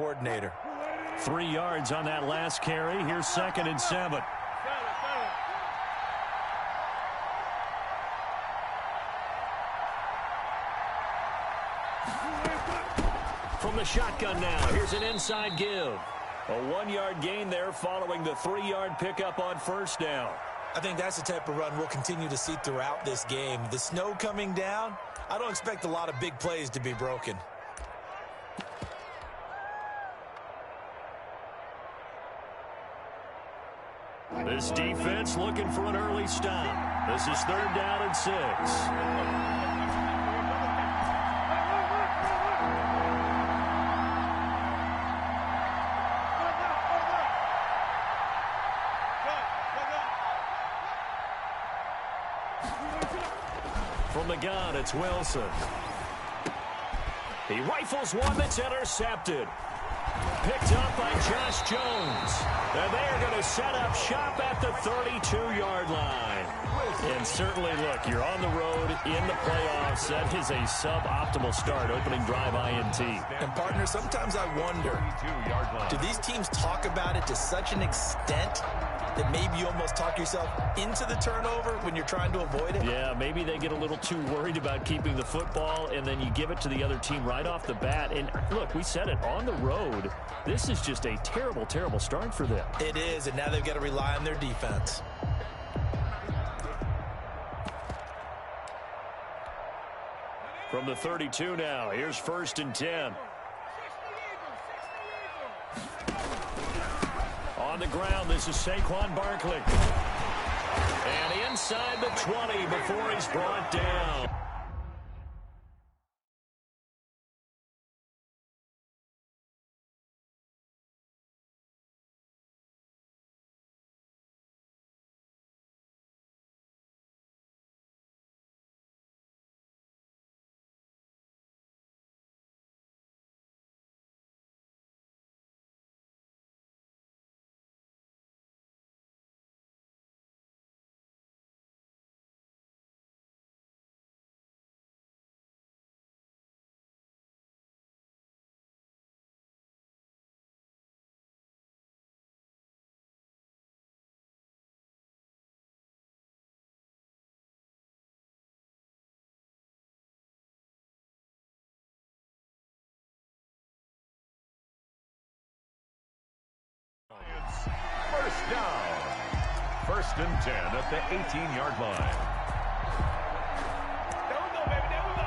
coordinator. 3 yards on that last carry. Here's 2nd and 7. From the shotgun now, here's an inside give. A 1-yard gain there following the 3-yard pickup on 1st down. I think that's the type of run we'll continue to see throughout this game. The snow coming down, I don't expect a lot of big plays to be broken. This defense looking for an early stop. This is 3rd down and 6. From the gun, it's Wilson. He rifles one that's intercepted. Picked up by Josh Jones. And they are going to set up shop at the 32-yard line. And certainly, look, you're on the road in the playoffs. That is a suboptimal start, opening drive INT. And, partner, sometimes I wonder, do these teams talk about it to such an extent that maybe you almost talk yourself into the turnover when you're trying to avoid it? Yeah, maybe they get a little too worried about keeping the football, and then you give it to the other team right off the bat. And, look, we said it, on the road, this is just a terrible, terrible start for them. It is, and now they've got to rely on their defense. From the 32 now, here's 1st and 10. On the ground, this is Saquon Barkley. And inside the 20 before he's brought down. First down. 1st and 10 at the 18-yard line. There we go, baby. There we go.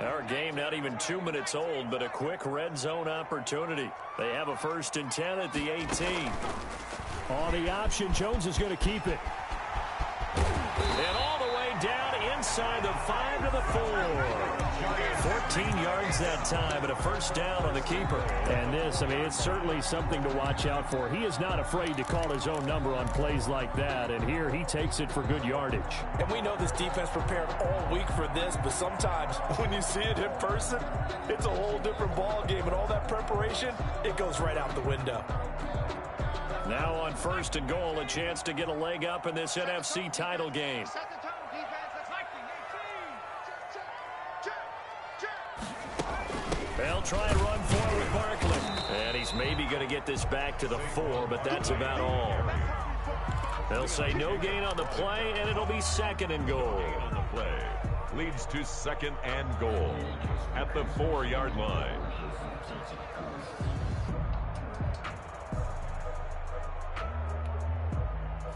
Our game not even 2 minutes old, but a quick red zone opportunity. They have a 1st and 10 at the 18. On the option, Jones is going to keep it. And all the way down inside the 5 to the 4. 14 yards that time, and a 1st down on the keeper. And this, I mean, it's certainly something to watch out for. He is not afraid to call his own number on plays like that, and here he takes it for good yardage. And we know this defense prepared all week for this, but sometimes when you see it in person, it's a whole different ball game, and all that preparation, it goes right out the window. Now on 1st and goal, a chance to get a leg up in this NFC title game. They'll try and run forward with Barkley. And he's maybe going to get this back to the 4, but that's about all. They'll say no gain on the play, and it'll be 2nd and goal. On the play leads to 2nd and goal at the 4-yard line.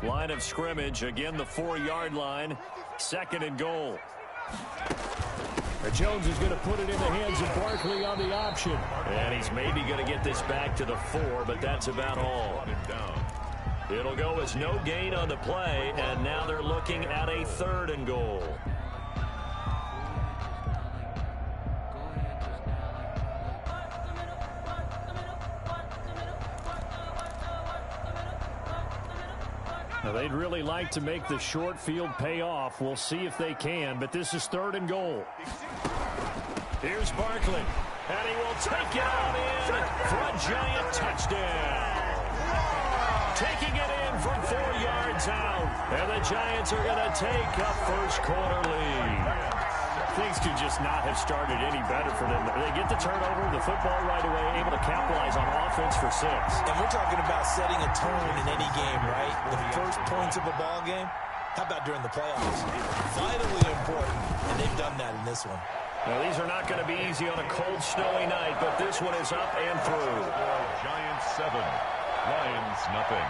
Line of scrimmage, again the 4-yard line, 2nd and goal. Jones is going to put it in the hands of Barkley on the option. And he's maybe going to get this back to the 4, but that's about all. It'll go as no gain on the play, and now they're looking at a 3rd and goal. Now, they'd really like to make the short field pay off. We'll see if they can, but this is 3rd and goal. Here's Barkley, and he will take it out in for a giant touchdown. Taking it in from 4 yards out, and the Giants are going to take a first-quarter lead. Things could just not have started any better for them. They get the turnover, the football right away, able to capitalize on offense for 6. And we're talking about setting a tone in any game, right? The first points of a ball game. How about during the playoffs? Vitally important, and they've done that in this one. Now, these are not going to be easy on a cold, snowy night, but this one is up and through. Giants 7, Lions nothing.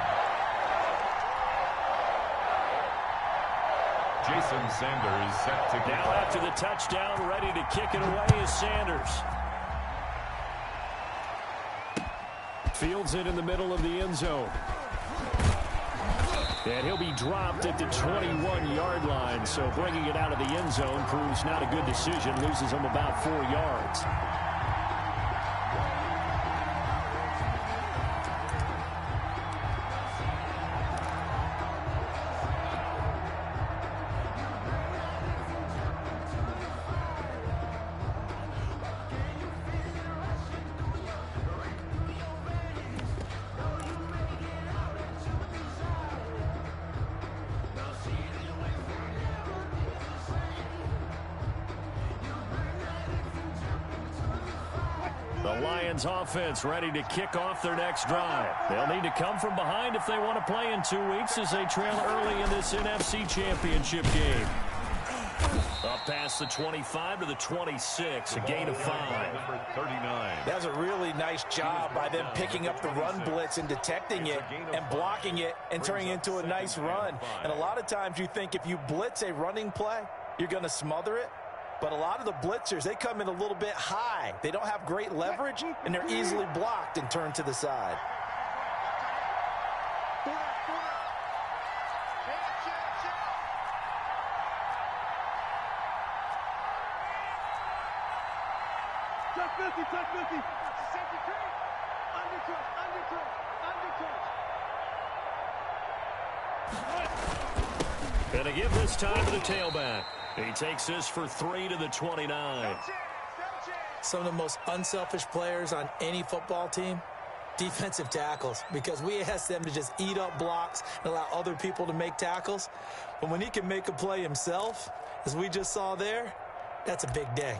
Jason Sanders set to kick. Now after the touchdown, ready to kick it away is Sanders. Fields it in the middle of the end zone. And he'll be dropped at the 21-yard line, so bringing it out of the end zone proves not a good decision. Loses him about 4 yards. The Lions offense ready to kick off their next drive. They'll need to come from behind if they want to play in 2 weeks as they trail early in this NFC Championship game. Up past the 25 to the 26, a gain of 5. Number 39. That's a really nice job by them picking up the run blitz and detecting it and blocking it and turning it into a nice run. And a lot of times you think if you blitz a running play, you're going to smother it. But a lot of the blitzers, they come in a little bit high. They don't have great leverage, and they're easily blocked and turned to the side. Gonna give this time to the tailback. He takes this for 3 to the 29. Some of the most unselfish players on any football team, defensive tackles, because we ask them to just eat up blocks and allow other people to make tackles. But when he can make a play himself, as we just saw there, that's a big day.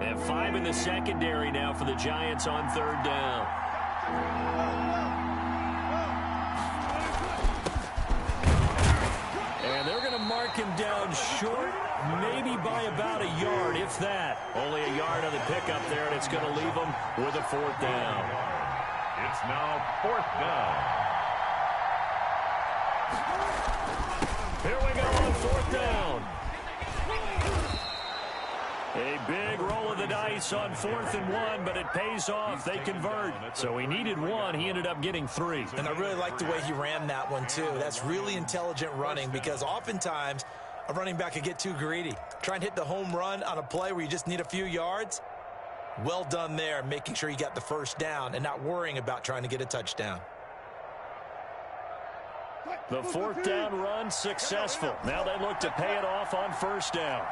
And 5 in the secondary now for the Giants on 3rd down. And they're going to mark him down short, maybe by about a yard, if that. Only a yard on the pickup there, and it's going to leave him with a 4th down. It's now 4th down. Here we go on 4th down. A big roll of the dice on 4th and 1, but it pays off. They convert. So he needed 1. He ended up getting 3. And I really like the way he ran that one, too. That's really intelligent running because oftentimes a running back could get too greedy. Try and hit the home run on a play where you just need a few yards. Well done there, making sure you got the 1st down and not worrying about trying to get a touchdown. The 4th down run successful. Now they look to pay it off on 1st down.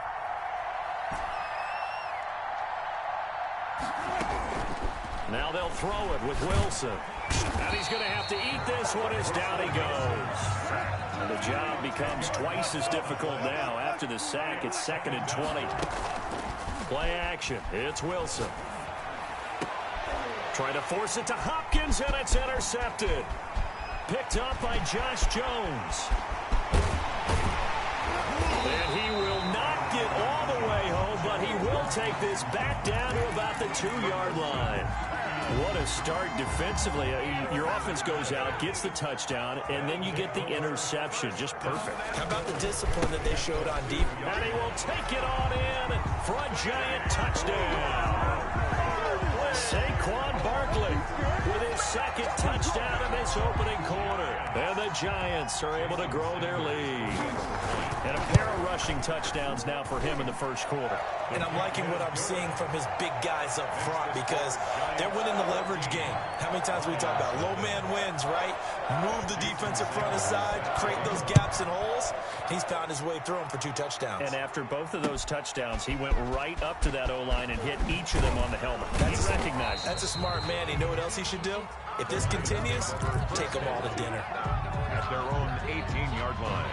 Now they'll throw it with Wilson. And he's going to have to eat this one as down he goes. And the job becomes twice as difficult now. After the sack, it's 2nd and 20. Play action. It's Wilson. Trying to force it to Hopkins, and it's intercepted. Picked up by Josh Jones. And he will not get all the way home, but he will take this back down to about the 2-yard line. What a start defensively. Your offense goes out, gets the touchdown, and then you get the interception. Just perfect. How about the discipline that they showed on defense? And he will take it on in for a giant touchdown. Saquon Barkley with his second touchdown in this opening quarter. And the Giants are able to grow their lead. And a pair of rushing touchdowns now for him in the first quarter. And I'm liking what I'm seeing from his big guys up front because they're winning the leverage game. How many times we talk about low man wins, right? Move the defensive front aside, create those gaps and holes. He's found his way through them for 2 touchdowns. And after both of those touchdowns, he went right up to that O-line and hit each of them on the helmet. He recognized it. That's a smart man. You know what else he should do? If this continues, take them all to dinner. At their own 18-yard line.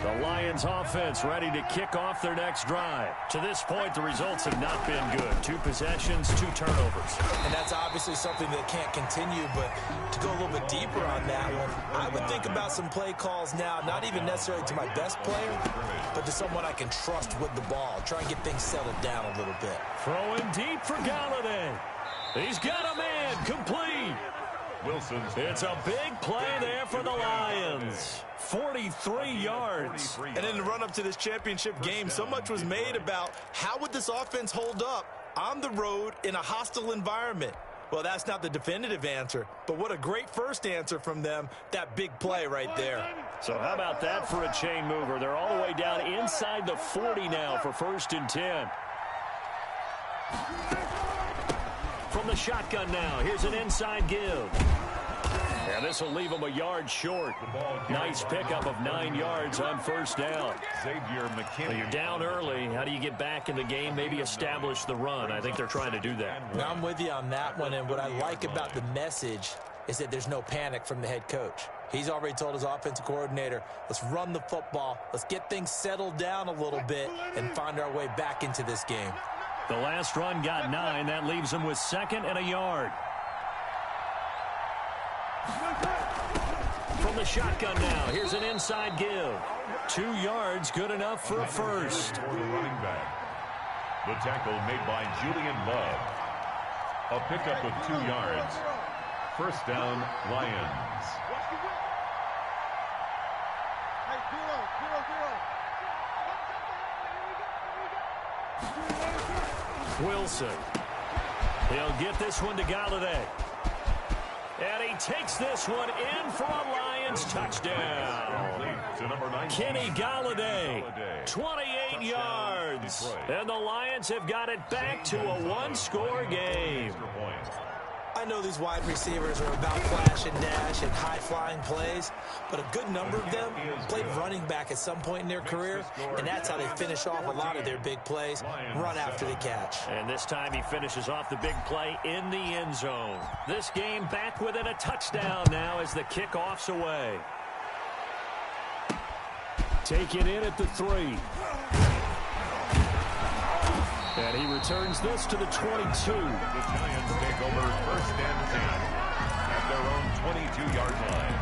The Lions offense ready to kick off their next drive. To this point, the results have not been good. 2 possessions, 2 turnovers. And that's obviously something that can't continue, but to go a little bit deeper on that one, I would think about some play calls now, not even necessarily to my best player, but to someone I can trust with the ball. Try and get things settled down a little bit. Throwing deep for Galladay. He's got a man complete. It's a big play there for the Lions. 43 yards. And in the run-up to this championship game, so much was made about how would this offense hold up on the road in a hostile environment. Well, that's not the definitive answer, but what a great first answer from them, that big play right there. So how about that for a chain mover? They're all the way down inside the 40 now for 1st and 10. From the shotgun now, here's an inside give. And this will leave him a yard short. Nice pickup of 9 yards on 1st down. Well, you're down early. How do you get back in the game? Maybe establish the run. I think they're trying to do that. Now, I'm with you on that one, and what I like about the message is that there's no panic from the head coach. He's already told his offensive coordinator, let's run the football, let's get things settled down a little bit and find our way back into this game. The last run got 9. That leaves him with 2nd and a yard. From the shotgun now, here's an inside give. 2 yards, good enough for a first. The tackle made by Julian Love. A pickup of 2 yards. 1st down, Lions. Wilson. He'll get this one to Galladay. And he takes this one in for a Lions touchdown. Kenny Galladay, 28 yards. And the Lions have got it back to a 1-score game. I know these wide receivers are about flash and dash and high-flying plays, but a good number of them played running back at some point in their career, and that's how they finish off a lot of their big plays, run after the catch. And this time he finishes off the big play in the end zone. This game back within a touchdown now as the kickoff's away. Taken in at the 3. And he returns this to the 22. The Giants take over 1st and 10 at their own 22-yard line.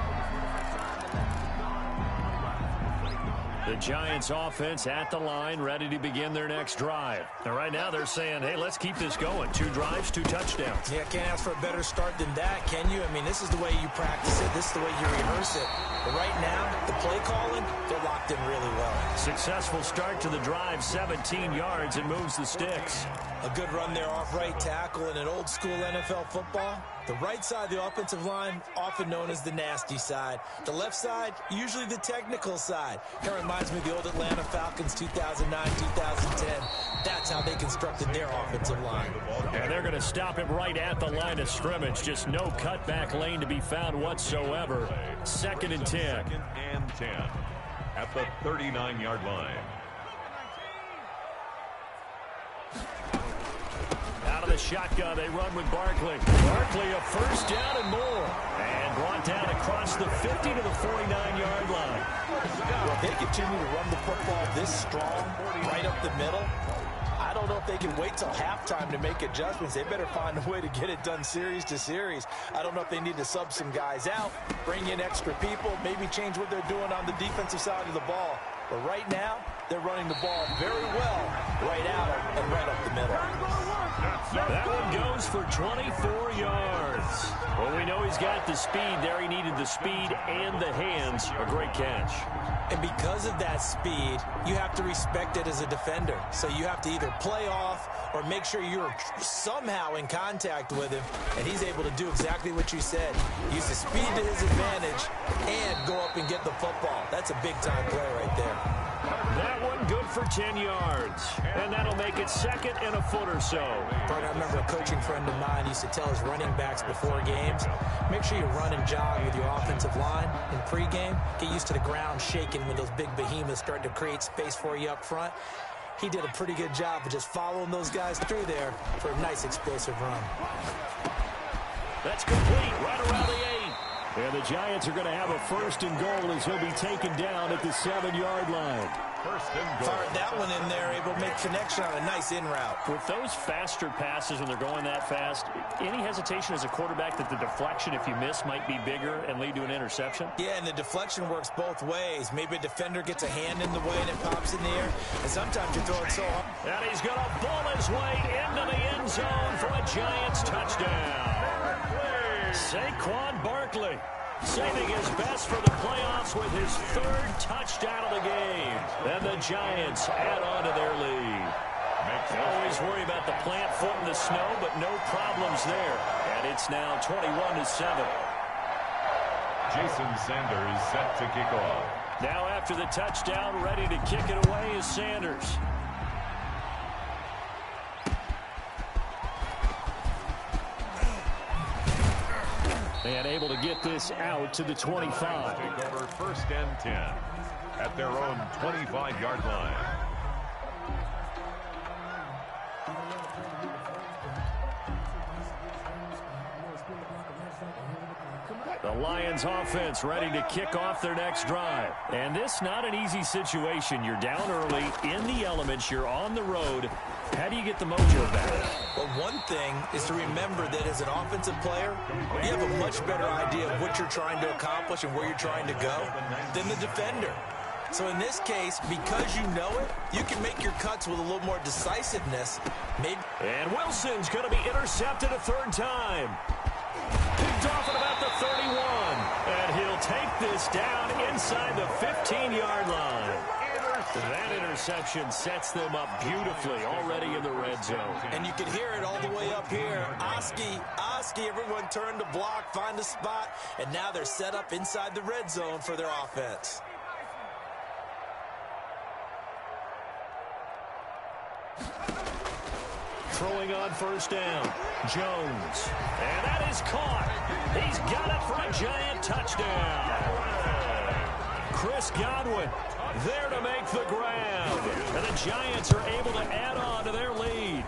The Giants offense at the line, ready to begin their next drive. And right now they're saying, hey, let's keep this going. 2 drives, 2 touchdowns. Yeah, can't ask for a better start than that, can you? I mean, this is the way you practice it. This is the way you rehearse it. But right now, the play calling, they're locked in really well. Successful start to the drive, 17 yards, and moves the sticks. A good run there off right tackle in an old-school NFL football. The right side of the offensive line, often known as the nasty side. The left side, usually the technical side. That reminds me of the old Atlanta Falcons 2009, 2010. That's how they constructed their offensive line. And they're going to stop him right at the line of scrimmage. Just no cutback lane to be found whatsoever. 2nd and 10. 2nd and 10 at the 39-yard line. Out of the shotgun, they run with Barkley. Barkley a 1st down and more. And brought down across the 50 to the 49-yard line. Well, if they continue to run the football this strong, right up the middle, I don't know if they can wait till halftime to make adjustments. They better find a way to get it done series to series. I don't know if they need to sub some guys out, bring in extra people, maybe change what they're doing on the defensive side of the ball. But right now, they're running the ball very well right out and right up the middle. That one goes for 24 yards. Well, we know he's got the speed there. He needed the speed and the hands. A great catch. And because of that speed, you have to respect it as a defender. So you have to either play off or make sure you're somehow in contact with him, and he's able to do exactly what you said. Use the speed to his advantage and go up and get the football. That's a big-time play right there. That one good for 10 yards. And that'll make it second and a foot or so. I remember a coaching friend of mine used to tell his running backs before games, make sure you run and jog with your offensive line in pregame. Get used to the ground shaking when those big behemoths start to create space for you up front. He did a pretty good job of just following those guys through there for a nice explosive run. That's complete right around the 8. And the Giants are going to have a first and goal as he'll be taken down at the 7-yard line. First and goal. Fired that one in there, able to make connection on a nice in route. With those faster passes when they're going that fast, any hesitation as a quarterback that the deflection, if you miss, might be bigger and lead to an interception? Yeah, and the deflection works both ways. Maybe a defender gets a hand in the way and it pops in the air, and sometimes you throw it so hard. And he's going to bull his way into the end zone for a Giants touchdown. Saquon Barkley saving his best for the playoffs with his 3rd touchdown of the game. And the Giants add on to their lead. They always worry about the plant foot in the snow, but no problems there. And it's now 21-7. Jason Sanders set to kick off. Now after the touchdown, ready to kick it away is Sanders. And able to get this out to the 25. Take over 1st and 10 at their own 25-yard line. The Lions offense ready to kick off their next drive. And this not an easy situation. You're down early, in the elements, you're on the road. How do you get the mojo back? Well, one thing is to remember that as an offensive player, you have a much better idea of what you're trying to accomplish and where you're trying to go than the defender. So in this case, because you know it, you can make your cuts with a little more decisiveness. And Wilson's going to be intercepted a 3rd time. Picked off at about the 31. And he'll take this down inside the 15-yard line. That interception sets them up beautifully already in the red zone. And you can hear it all the way up here. Oski, everyone turned to block, find a spot, and now they're set up inside the red zone for their offense. Throwing on 1st down, Jones. And that is caught. He's got it for a Giant touchdown. Chris Godwin there to make the grab. And the Giants are able to add on to their lead.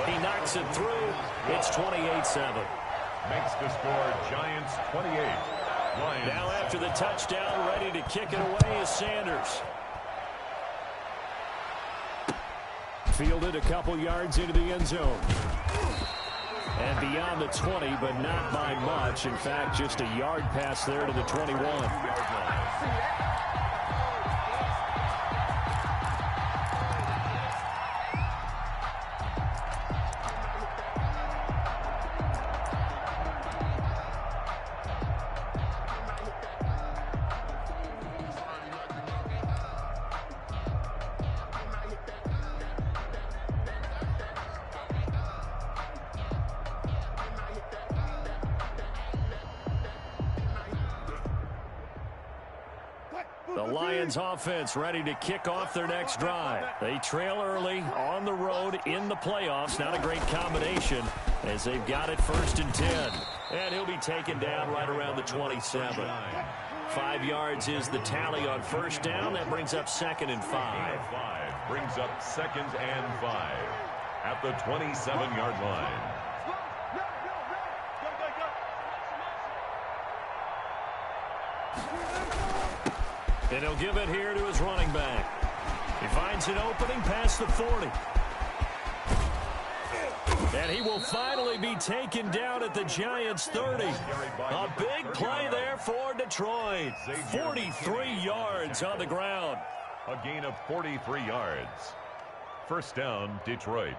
He knocks it through. It's 28-7. Makes the score Giants 28. Lions. Now after the touchdown, ready to kick it away is Sanders. Fielded a couple yards into the end zone. And beyond the 20, but not by much. In fact, just a yard pass there to the 21. The Lions offense ready to kick off their next drive. They trail early on the road in the playoffs. Not a great combination as they've got it 1st and 10. And he'll be taken down right around the 27. 5 yards is the tally on 1st down. That brings up 2nd and 5. Brings up 2nd and 5 at the 27-yard line. And he'll give it here to his running back. He finds an opening past the 40. And he will finally be taken down at the Giants' 30. A big play there for Detroit. 43 yards on the ground. A gain of 43 yards. First down, Detroit.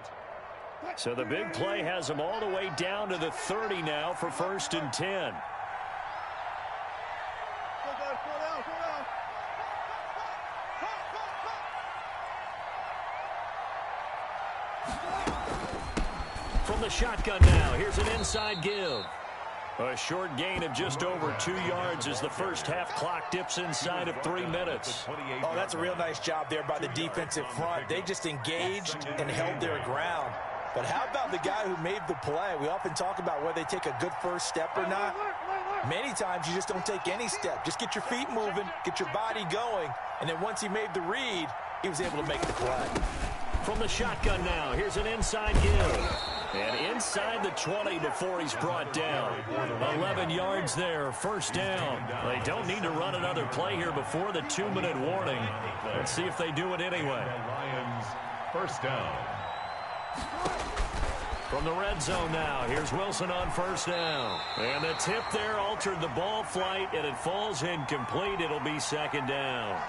So the big play has them all the way down to the 30 now for 1st and 10. From the shotgun now, here's an inside give. A short gain of just over 2 yards as the first half clock dips inside of 3 minutes. Oh, that's a real nice job there by the defensive front. They just engaged and held their ground. But how about the guy who made the play? We often talk about whether they take a good first step or not. Many times you just don't take any step. Just get your feet moving, get your body going, and then once he made the read, he was able to make the play. From the shotgun now, here's an inside give. And inside the 20 before he's brought down. 11 yards there, first down. They don't need to run another play here before the 2-minute warning. Let's see if they do it anyway. Lions, first down. From the red zone now, here's Wilson on first down. And the tip there altered the ball flight, and it falls incomplete. It'll be second down.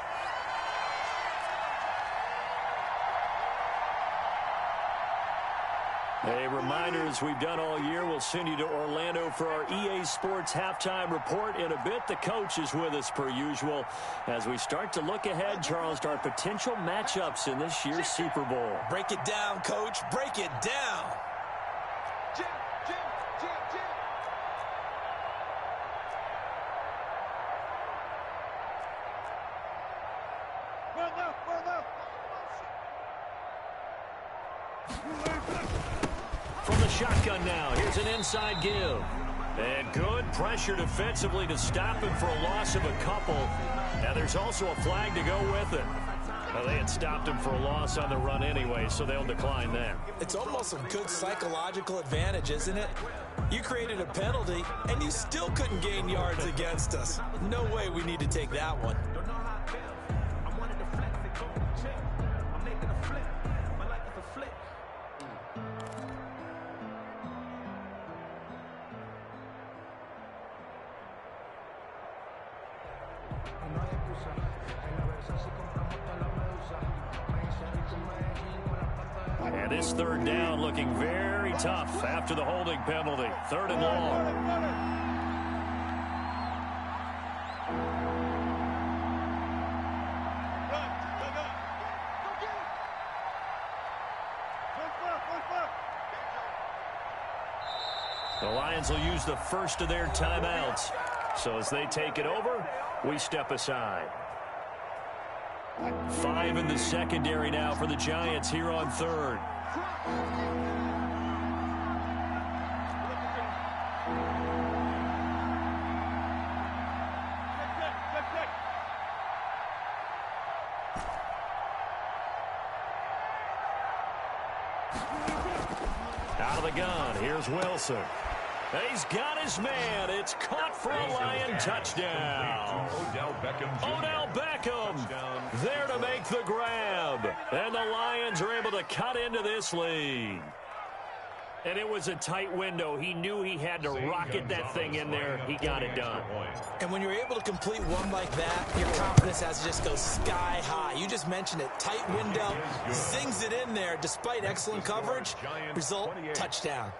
A reminder, as we've done all year, we'll send you to Orlando for our EA Sports halftime report. In a bit, the coach is with us per usual as we start to look ahead, Charles, to our potential matchups in this year's Super Bowl. Break it down, Coach. Break it down. Jim. From the shotgun now, here's an inside give. And good pressure defensively to stop him for a loss of a couple. Now there's also a flag to go with it. Well, they had stopped him for a loss on the run anyway, so they'll decline that. It's almost some good psychological advantage, isn't it? You created a penalty, and you still couldn't gain yards against us. No way we need to take that one. And this third down looking very tough after the holding penalty. 3rd and long. The Lions will use the first of their timeouts. So as they take it over, we step aside. 5 in the secondary now for the Giants here on 3rd. Out of the gun, here's Wilson. He's got his man. It's caught for a Lion touchdown. Odell Beckham there to make the grab. And the Lions are able to cut into this lead. And it was a tight window. He knew he had to rocket that thing in there. He got it done. And when you're able to complete one like that, your confidence has to just go sky high. You just mentioned it. Tight window, zings it in there despite excellent coverage. Result, touchdown.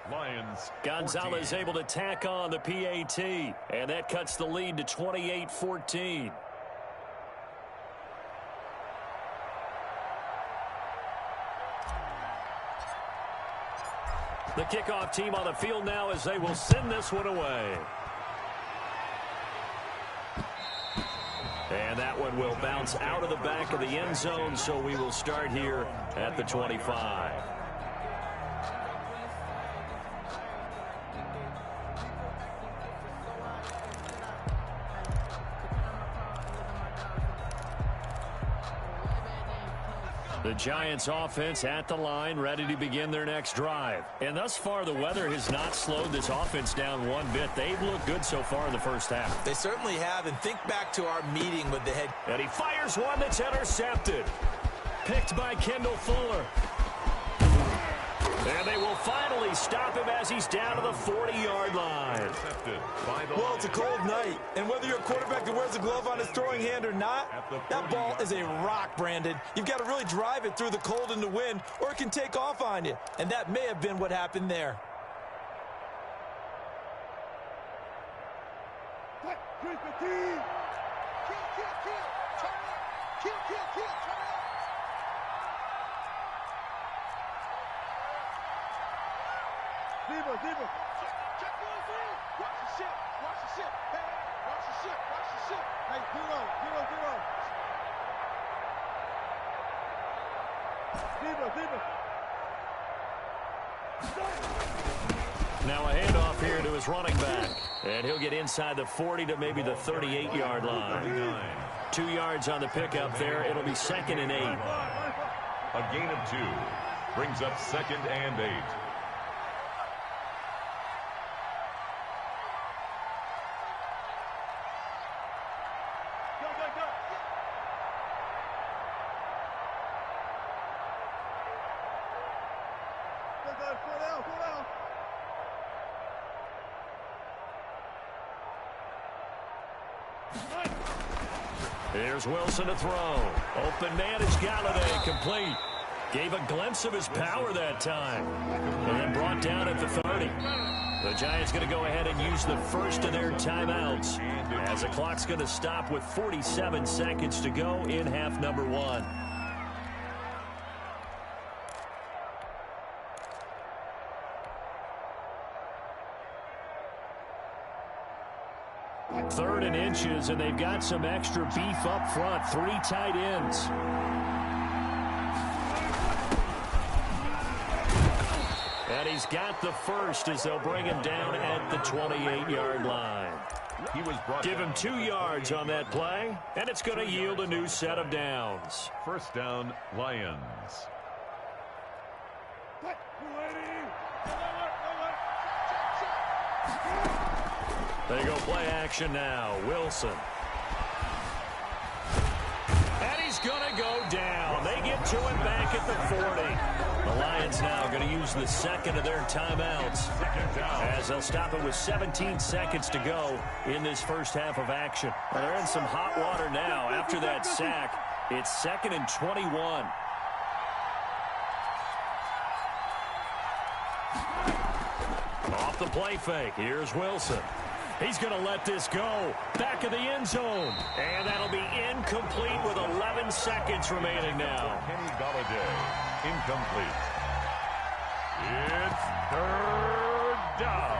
Gonzalez able to tack on the PAT, and that cuts the lead to 28-14. The kickoff team on the field now as they will send this one away. And that one will bounce out of the back of the end zone, so we will start here at the 25. The Giants offense at the line, ready to begin their next drive. And thus far, the weather has not slowed this offense down one bit. They've looked good so far in the first half. They certainly have, and think back to our meeting with the head. And he fires one that's intercepted. Picked by Kendall Fuller. And they will finally stop him as he's down to the 40-yard line. Well, it's a cold night, and whether you're a quarterback that wears a glove on his throwing hand or not, that ball is a rock, Brandon. You've got to really drive it through the cold and the wind, or it can take off on you. And that may have been what happened there. Diva. Check one through. Watch the ship. Watch the ship. Hey, watch the ship. Watch the ship. Hey, zero. Diva. Now a handoff here to his running back. And he'll get inside the 40 to maybe the 38-yard line. 2 yards on the pickup there. It'll be 2nd and 8. A gain of 2 brings up 2nd and 8. Here's Wilson to throw. Open man is Galladay, complete. Gave a glimpse of his power that time. And then brought down at the 30. The Giants going to go ahead and use the first of their timeouts, as the clock's going to stop with 47 seconds to go in half number 1. Third and inches, and they've got some extra beef up front. 3 tight ends. And he's got the first as they'll bring him down at the 28-yard line. Give him 2 yards on that play, and it's going to yield a new set of downs. First down, Lions. They go play action now. Wilson. And he's going to go down. They get to him back at the 40. The Lions now going to use the second of their timeouts, as they'll stop it with 17 seconds to go in this first half of action. Well, they're in some hot water now after that sack. It's 2nd and 21. Off the play fake. Here's Wilson. He's going to let this go. Back of the end zone. And that'll be incomplete with 11 seconds remaining now. Kenny Galladay, incomplete. It's 3rd down.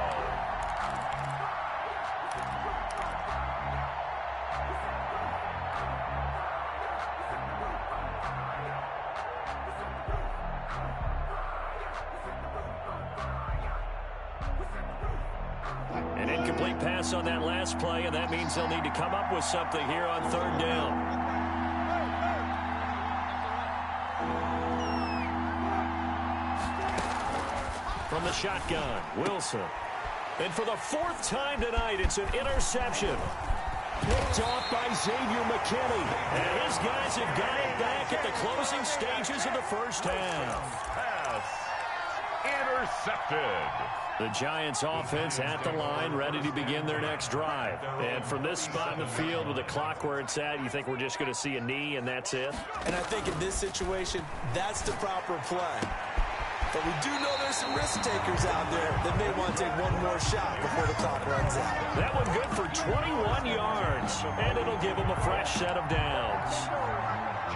An incomplete pass on that last play, and that means they'll need to come up with something here on 3rd down. From the shotgun, Wilson. And for the 4th time tonight, it's an interception. Picked off by Xavier McKinney. And his guys have got it back at the closing stages of the first half. Intercepted. The Giants offense at the line, ready to begin their next drive. And from this spot in the field with the clock where it's at, you think we're just going to see a knee and that's it? And I think in this situation, that's the proper play. But we do know there's some risk takers out there that may want to take one more shot before the clock runs out. That one good for 21 yards, and it'll give them a fresh set of downs.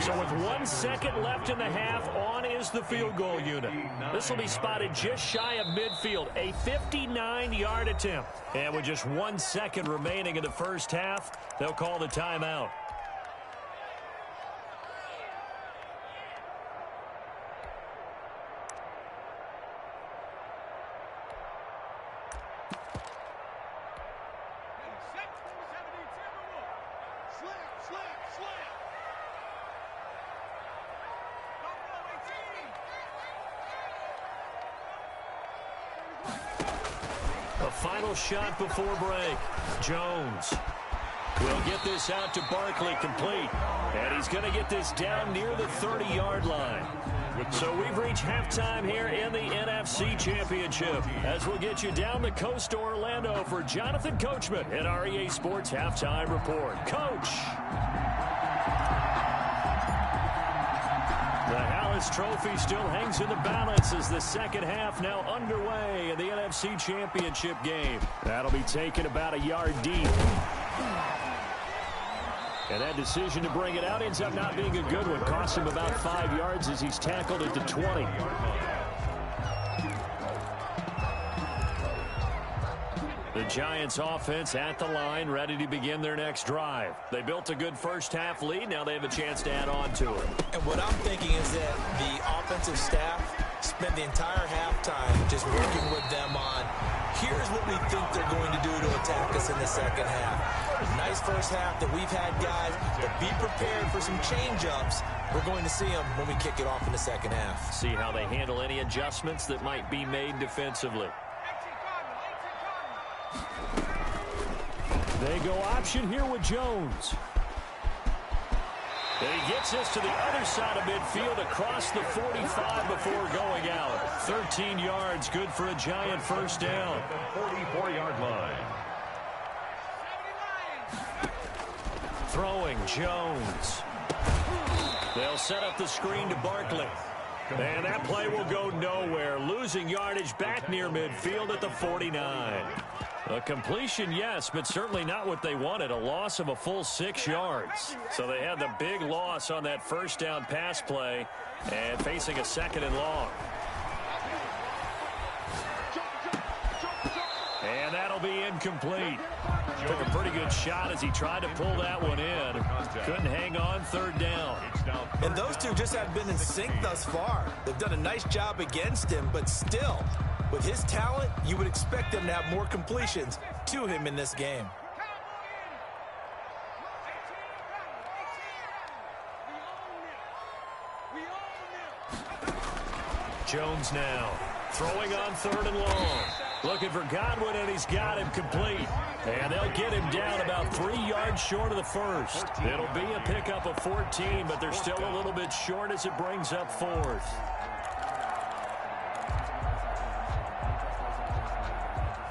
So with 1 second left in the half, on is the field goal unit. This will be spotted just shy of midfield, a 59-yard attempt. And with just 1 second remaining in the first half, they'll call the timeout. A final shot before break. Jones will get this out to Barkley, complete. And he's going to get this down near the 30-yard line. So we've reached halftime here in the NFC Championship as we'll get you down the coast to Orlando for Jonathan Coachman at our EA Sports Halftime Report. Coach! The Hallis Trophy still hangs in the balance as the second half now underway in the NFC Championship game. That'll be taken about a yard deep. And that decision to bring it out ends up not being a good one. Cost him about 5 yards as he's tackled at the 20. The Giants offense at the line, ready to begin their next drive. They built a good first half lead. Now they have a chance to add on to it. And what I'm thinking is that the offensive staff spent the entire halftime just working with them on, here's what we think they're going to do to attack us in the second half. Nice first half that we've had, guys, but be prepared for some change-ups. We're going to see them when we kick it off in the second half. See how they handle any adjustments that might be made defensively. They go option here with Jones. And he gets this to the other side of midfield across the 45 before going out. 13 yards, good for a Giant first down. 44-yard line. Throwing Jones. They'll set up the screen to Barkley. And that play will go nowhere. Losing yardage back near midfield at the 49. A completion, yes, but certainly not what they wanted. A loss of a full 6 yards. So they had the big loss on that first down pass play and facing a second and long. And that'll be incomplete. Took a pretty good shot as he tried to pull that one in. Couldn't hang on, third down. And those two just have been in sync thus far. They've done a nice job against him, but still, with his talent, you would expect them to have more completions to him in this game. Jones now throwing on third and long. Looking for Godwin, and he's got him complete. And they'll get him down about 3 yards short of the first. It'll be a pickup of 14, but they're still a little bit short as it brings up fourth.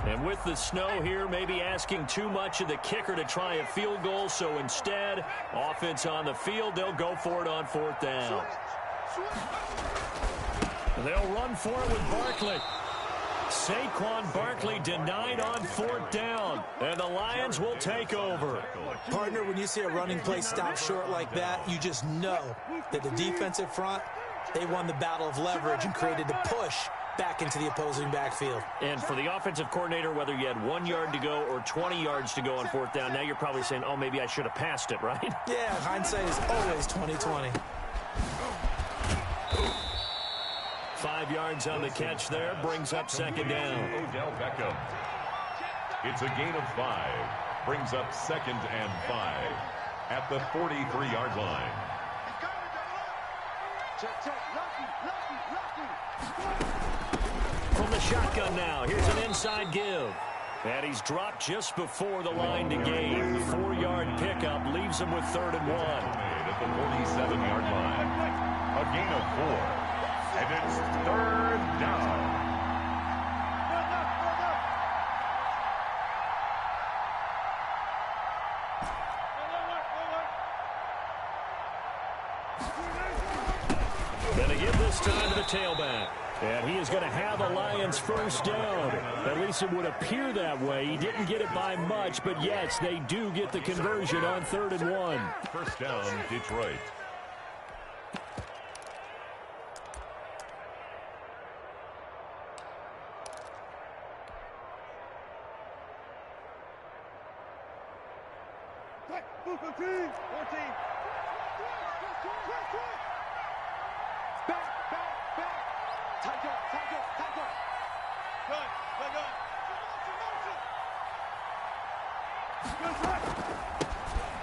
And with the snow here, maybe asking too much of the kicker to try a field goal. So instead, offense on the field, they'll go for it on fourth down. They'll run for it with Barkley. Saquon Barkley denied on fourth down, and the Lions will take over. Partner, when you see a running play stop short like that, you just know that the defensive front, they won the battle of leverage and created the push back into the opposing backfield. And for the offensive coordinator, whether you had 1 yard to go or 20 yards to go on fourth down, now you're probably saying, oh, maybe I should have passed it, right? Yeah, hindsight is always 20/20. 5 yards on the catch there, brings up second down. Odell Beckham. It's a gain of 5. Brings up 2nd and 5 at the 43-yard line. From the shotgun now, here's an inside give. And he's dropped just before the line to gain. 4-yard pickup leaves him with 3rd and 1. At the 47-yard line. A gain of 4. And it's 3rd down. Gonna give this time to the tailback. And he is going to have a Lions first down. At least it would appear that way. He didn't get it by much, but yes, they do get the conversion on 3rd and 1. First down, Detroit.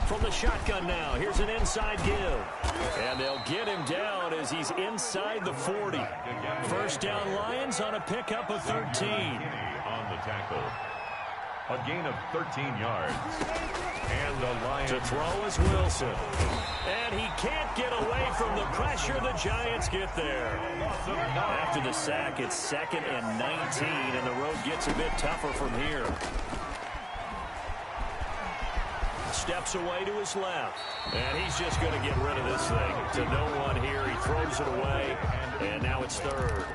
From the shotgun now, here's an inside give. And they'll get him down as he's inside the 40. First down Lions on a pickup of 13. On the tackle. A gain of 13 yards. And the Lions to throw is Wilson. And he can't get away from the pressure. The Giants get there. After the sack, it's 2nd and 19, and the road gets a bit tougher from here. Steps away to his left. And he's just going to get rid of this thing. To no one here. He throws it away. And now it's 3rd.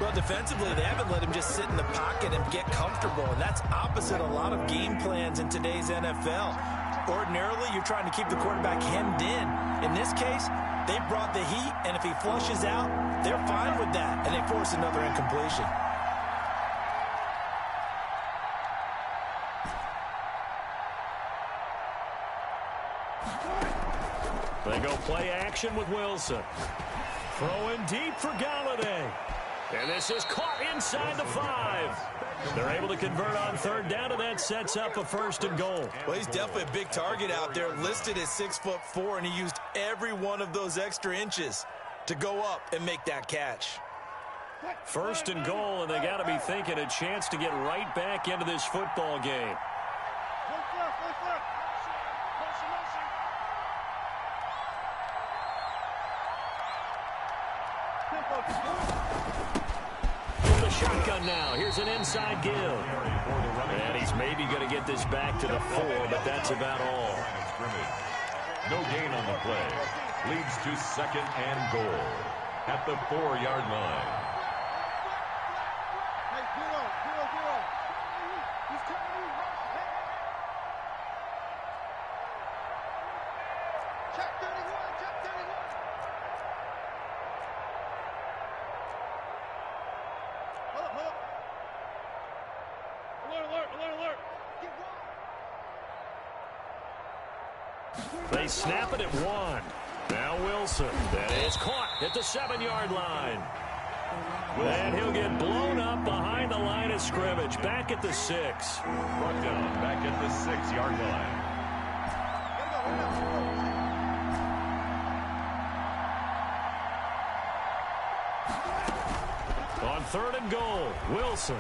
Well, defensively, they haven't let him just sit in the pocket and get comfortable. And that's opposite a lot of game plans in today's NFL. Ordinarily, you're trying to keep the quarterback hemmed in. In this case, they brought the heat. And if he flushes out, they're fine with that. And they force another incompletion. They go play action with Wilson. Throwing deep for Galladay. And this is caught inside the 5. They're able to convert on 3rd down, and that sets up a 1st and goal. Well, he's definitely a big target out there, listed at 6'4", and he used every one of those extra inches to go up and make that catch. 1st and goal, and they got to be thinking a chance to get right back into this football game. From the shotgun now. Here's an inside give. And he's maybe going to get this back to the 4, but that's about all. No gain on the play. Leads to 2nd and goal at the 4-yard line. They snap it at 1. Now Wilson. That is caught at the 7-yard line. And he'll get blown up behind the line of scrimmage. Back at the 6. Brought down back at the 6-yard line. On 3rd and goal, Wilson.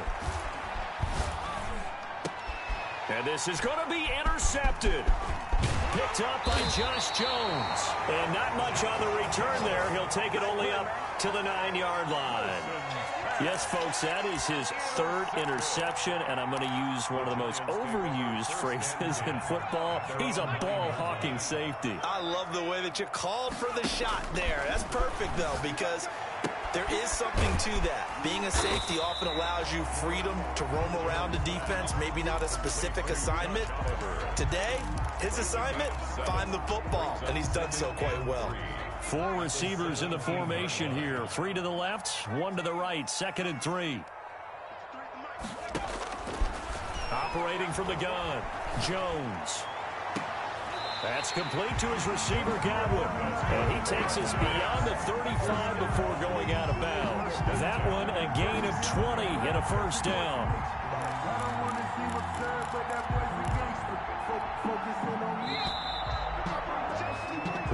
And this is going to be intercepted. Picked up by Josh Jones. And not much on the return there. He'll take it only up to the 9-yard line. Yes, folks, that is his 3rd interception, and I'm going to use one of the most overused phrases in football. He's a ball-hawking safety. I love the way that you called for the shot there. That's perfect, though, because there is something to that. Being a safety often allows you freedom to roam around a defense, maybe not a specific assignment. Today, his assignment, find the football, and he's done so quite well. 4 receivers in the formation here. 3 to the left, 1 to the right. 2nd and 3. Operating from the gun, Jones. That's complete to his receiver, Godwin. And he takes us beyond the 35 before going out of bounds. That one, a gain of 20 and a 1st down.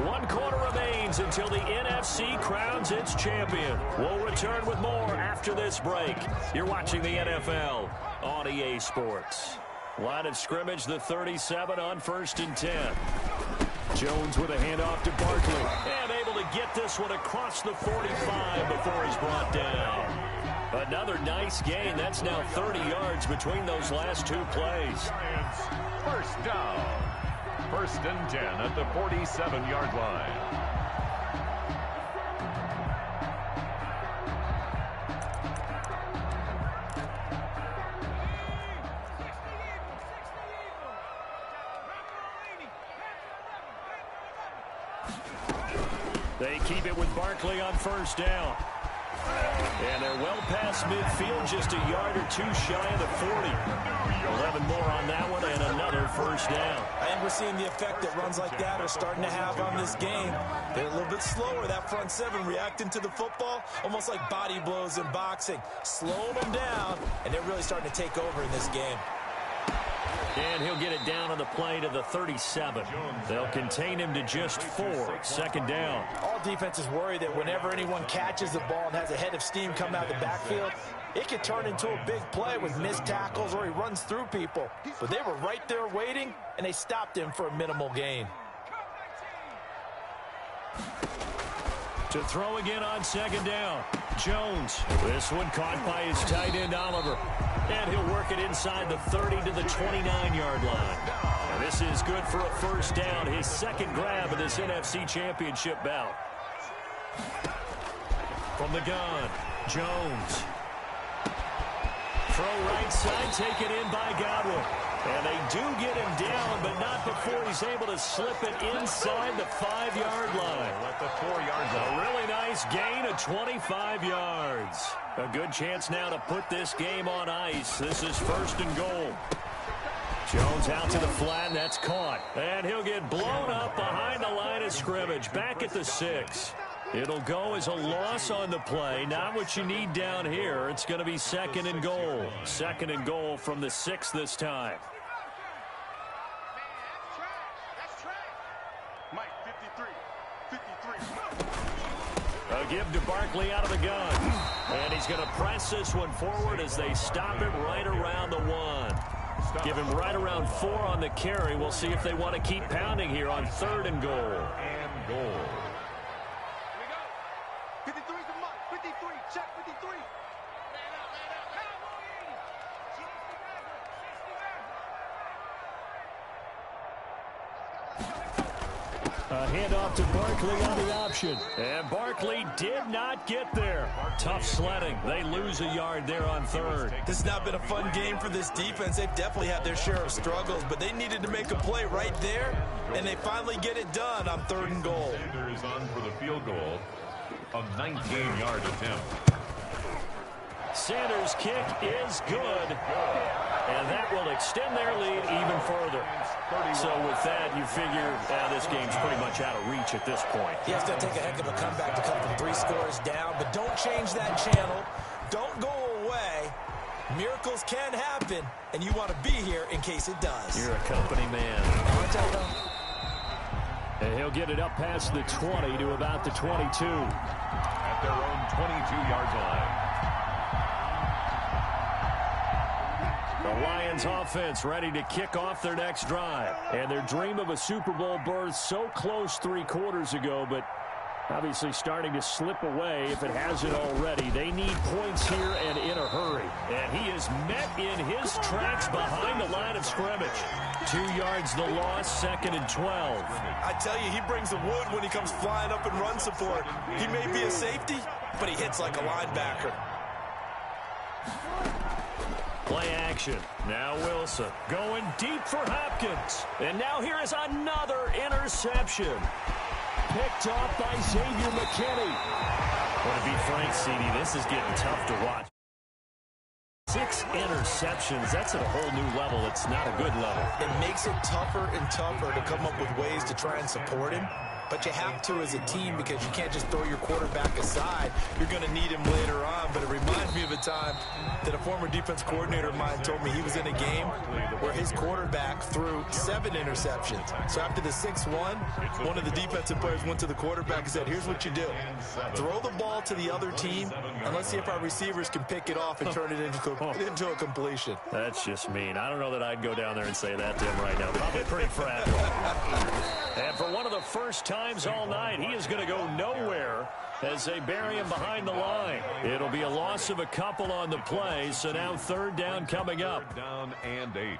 One quarter remains until the NFC crowns its champion. We'll return with more after this break. You're watching the NFL on EA Sports. Line of scrimmage, the 37 on 1st and 10. Jones with a handoff to Barkley. And able to get this one across the 45 before he's brought down. Another nice gain. That's now 30 yards between those last 2 plays. 1st down. 1st and 10 at the 47-yard line. They keep it with Barkley on 1st down. And they're well past midfield, just a yard or 2 shy of the 40. 11 more on that one and another 1st down. I think we're seeing the effect that runs like that are starting to have on this game. They're a little bit slower, that front 7 reacting to the football, almost like body blows in boxing. Slowing them down, and they're really starting to take over in this game. And he'll get it down on the play to the 37. They'll contain him to just 4. 2nd down. All defenses worry that whenever anyone catches the ball and has a head of steam coming out of the backfield, It could turn into a big play with missed tackles or he runs through people. But they were right there waiting, and they stopped him for a minimal gain. To throw again on second down. Jones. This one caught by his tight end, Oliver. And he'll work it inside the 30 to the 29-yard line. Now this is good for a first down, his second grab of this NFC Championship bout. From the gun, Jones. Throw right side, taken in by Godwin. And they do get him down, but not before he's able to slip it inside the 5-yard line. Let the 4 yards out. A really nice gain of 25 yards. A good chance now to put this game on ice. This is first and goal. Jones out to the flat, and that's caught. And he'll get blown up behind the line of scrimmage, back at the 6. It'll go as a loss on the play. Not what you need down here. It's going to be second and goal. Second and goal from the 6 this time. A give to Barkley out of the gun. And he's going to press this one forward as they stop him right around the 1. Give him right around 4 on the carry. We'll see if they want to keep pounding here on third and goal. And goal. 53 is the mark. 53. Check 53. A handoff to Barkley on the option. And Barkley did not get there. Tough sledding. They lose a yard there on third. This has not been a fun game for this defense. They've definitely had their share of struggles, but they needed to make a play right there, and they finally get it done on third and goal. Sanders on for the field goal. A 19-yard attempt. Sanders' kick is good. And that will extend their lead even further. So with that, you figure this game's pretty much out of reach at this point. Yeah, it's going to take a heck of a comeback to come from 3 scores down, but don't change that channel. Don't go away. Miracles can happen, and you want to be here in case it does. You're a company man. And he'll get it up past the 20 to about the 22. At their own 22-yard line. The Lions offense ready to kick off their next drive. And their dream of a Super Bowl berth so close 3 quarters ago, but obviously starting to slip away if it hasn't already. They need points here and in a hurry. And he is met in his tracks behind the line of scrimmage. 2 yards the loss, second and 12. I tell you, he brings the wood when he comes flying up in run support. He may be a safety, but he hits like a linebacker. Play action. Now Wilson going deep for Hopkins. And now here is another interception. Picked off by Xavier McKinney. Well, to be frank, CD, this is getting tough to watch. 6 interceptions. That's at a whole new level. It's not a good level. It makes it tougher and tougher to come up with ways to try and support him. But you have to as a team because you can't just throw your quarterback aside. You're going to need him later on. But it reminds me of a time that a former defense coordinator of mine told me he was in a game where his quarterback threw 7 interceptions. So after the 6-1, one of the defensive players went to the quarterback and said, here's what you do. Throw the ball to the other team, and let's see if our receivers can pick it off and turn it into a completion. That's just mean. I don't know that I'd go down there and say that to him right now. Probably pretty fragile. And for one of the first times all night, he is going to go nowhere as they bury him behind the line. It'll be a loss of a couple on the play, so now third down coming up. Third down and 8.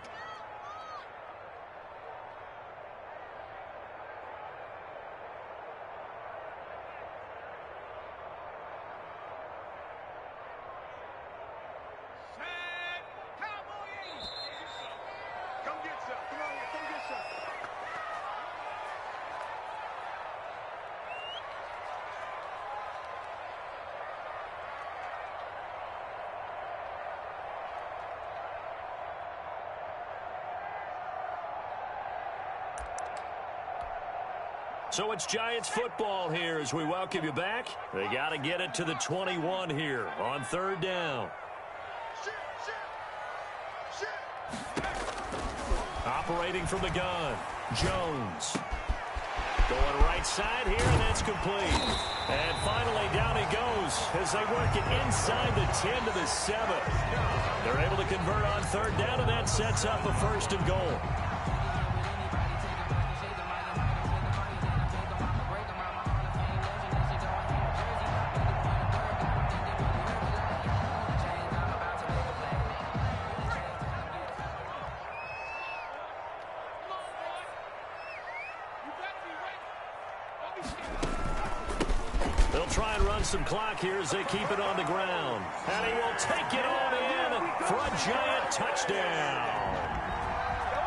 Come get some. Come on, come get some. So it's Giants football here as we welcome you back. They got to get it to the 21 here on third down. Operating from the gun, Jones. Going right side here, and that's complete. And finally, down he goes goes as they work it inside the 10 to the 7. They're able to convert on third down, and that sets up a 1st and goal. They'll try and run some clock here as they keep it on the ground. And he will take it on in for a giant touchdown.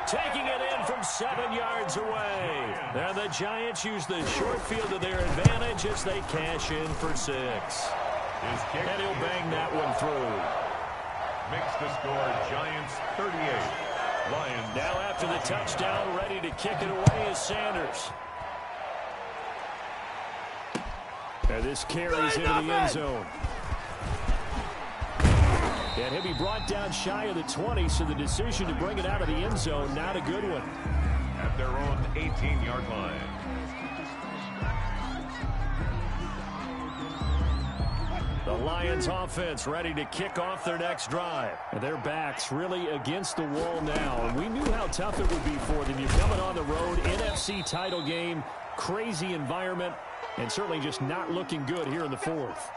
Taking it in from 7 yards away. And the Giants use the short field to their advantage as they cash in for 6. And he'll bang that one through. Makes the score Giants 38. Lions. Now after the touchdown, ready to kick it away is Sanders. And this carries into the end zone. And he'll be brought down shy of the 20, so the decision to bring it out of the end zone, not a good one. At their own 18-yard line. The Lions offense ready to kick off their next drive. And their backs really against the wall now. And we knew how tough it would be for them. You're coming on the road, NFC title game, crazy environment, and certainly just not looking good here in the 4th.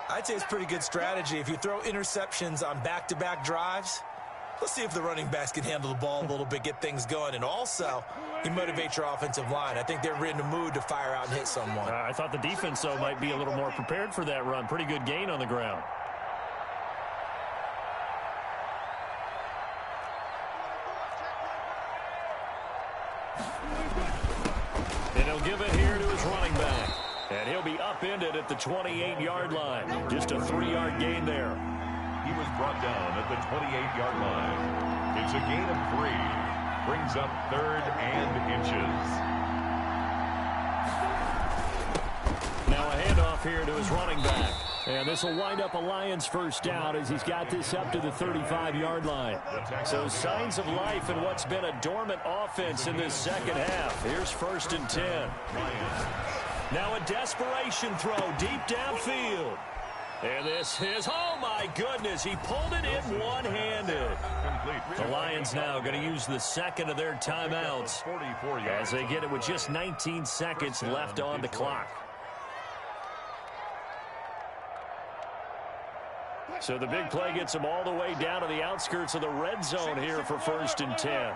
I'd say it's pretty good strategy. If you throw interceptions on back-to-back drives, let's see if the running backs can handle the ball a little bit, get things going. And also, you motivate your offensive line. I think they're in the mood to fire out and hit someone. I thought the defense, though, might be a little more prepared for that run. Pretty good gain on the ground. And he'll give it here to his running back. And he'll be upended at the 28-yard line. Just a 3-yard gain there. He was brought down at the 28-yard line. It's a gain of 3. Brings up 3rd and inches. Now a handoff here to his running back. And this will wind up a Lions 1st down as he's got this up to the 35-yard line. So signs of life in what's been a dormant offense in this second half. Here's 1st and 10. Now a desperation throw deep downfield. And this is, oh my goodness, he pulled it in one-handed. The Lions now going to use the second of their timeouts as they get it with just 19 seconds left on the clock. So the big play gets them all the way down to the outskirts of the red zone here for 1st and 10.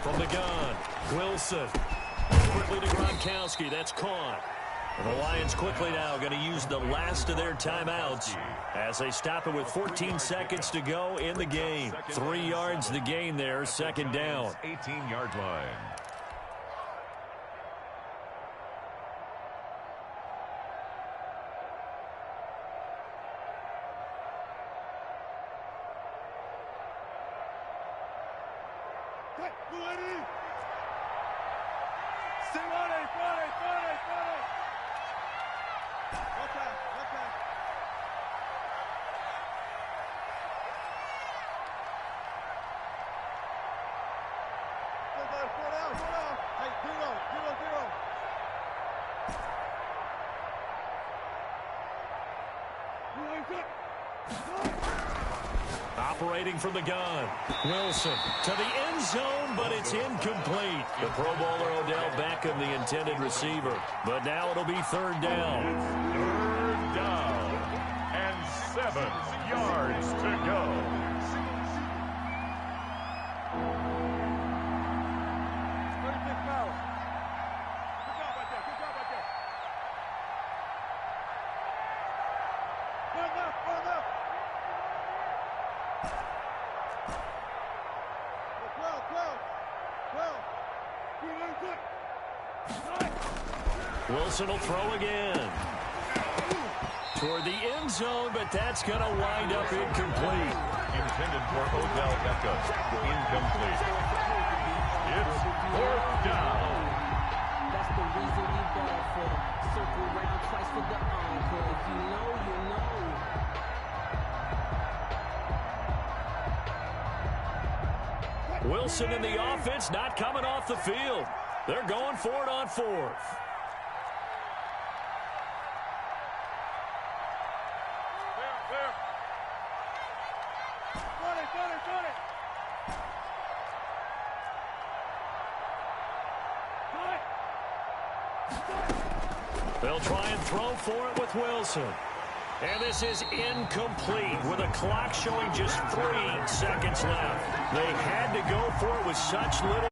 From the gun, Wilson. Quickly to Gronkowski. That's caught. The Lions quickly now going to use the last of their timeouts as they stop it with 14 seconds to go in the game. 3 yards the gain there, 2nd down. 18-yard line. Operating from the gun. Wilson to the end zone, but it's incomplete. The Pro Bowler Odell Beckham, the intended receiver. But now it'll be 3rd down. 3rd down and 7 yards to go. Wilson will throw again. Toward the end zone, but that's going to wind up incomplete. Intended for Odell Beckham. Incomplete. It's 4th down. That's the reason Wilson and the offense not coming off the field. They're going for it on fourth. They'll try and throw for it with Wilson. And this is incomplete with a clock showing just 3 seconds left. They had to go for it with such little